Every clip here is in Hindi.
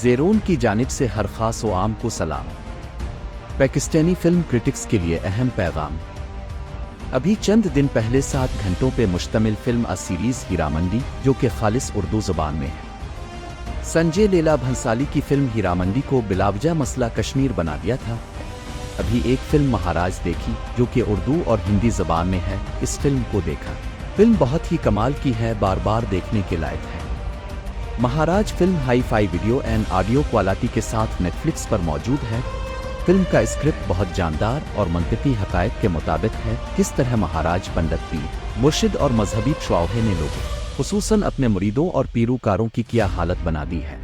ज़ेरोन की जानिब से हर खास व आम को सलाम। पाकिस्तानी फिल्म क्रिटिक्स के लिए अहम पैगाम। अभी चंद दिन पहले 7 घंटों पे मुश्तमिल फिल्म अ सीरीज़ हीरामंडी, जो कि खालिस उर्दू ज़बान में है, संजय लीला भंसाली की फिल्म हीरामंडी को बिलावजा मसला कश्मीर बना दिया था। अभी एक फिल्म महाराज देखी, जो कि उर्दू और हिंदी ज़बान में है। इस फिल्म को देखा। फिल्म बहुत ही कमाल की है, बार बार देखने के लायक है। Maharaj film hi-fi video and audio quality के साथ नेटफ्लिक्स पर मौजूद है। फिल्म का स्क्रिप्ट बहुत जानदार और मंतिकी हक़ाइक़ के मुताबिक है। किस तरह महाराज पंडित पीर, मुर्शिद और मजहबी ख्वाहे ने लोगों, खुसूसन अपने मुरीदों और पीरूकारों की क्या हालत बना दी है।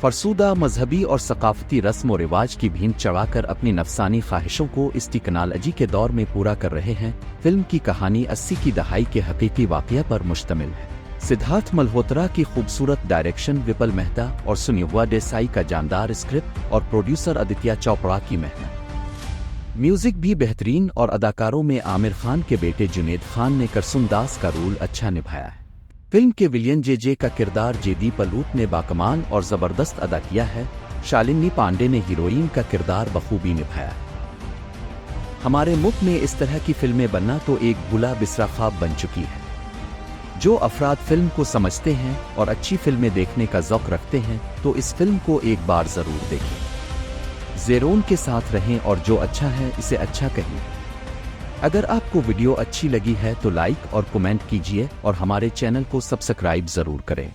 फरसूदा मजहबी और सकाफती रस्म व रिवाज की भीन चढ़ाकर अपनी नफसानी ख्वाहिशों को इस टेक्नोलॉजी के दौर में पूरा कर रहे हैं। फिल्म की कहानी 80 की दहाई के हकीकी वाक़या पर मुश्तमिल है। सिद्धार्थ मल्होत्रा की खूबसूरत डायरेक्शन, विपल मेहता और सुनीवा देसाई का जानदार स्क्रिप्ट और प्रोड्यूसर आदित्य चोपड़ा की मेहनत। म्यूजिक भी बेहतरीन और अदाकारों में आमिर खान के बेटे जुनैद खान ने करसुन दास का रोल अच्छा निभाया है। फिल्म के विलियन जे का किरदार जेदी पलूत ने बाकमाल और ज़बरदस्त अदा किया है। शालिनी पांडे ने हीरोइन का किरदार बखूबी निभाया है। हमारे मुल्क में इस तरह की फिल्में बनना तो एक बुला बिसरा ख्वाब बन चुकी है। जो अफराद फिल्म को समझते हैं और अच्छी फिल्में देखने का ज़ौक़ रखते हैं, तो इस फिल्म को एक बार ज़रूर देखें। ज़ेरोन के साथ रहें और जो अच्छा है इसे अच्छा कहिए। अगर आपको वीडियो अच्छी लगी है तो लाइक और कमेंट कीजिए और हमारे चैनल को सब्सक्राइब ज़रूर करें।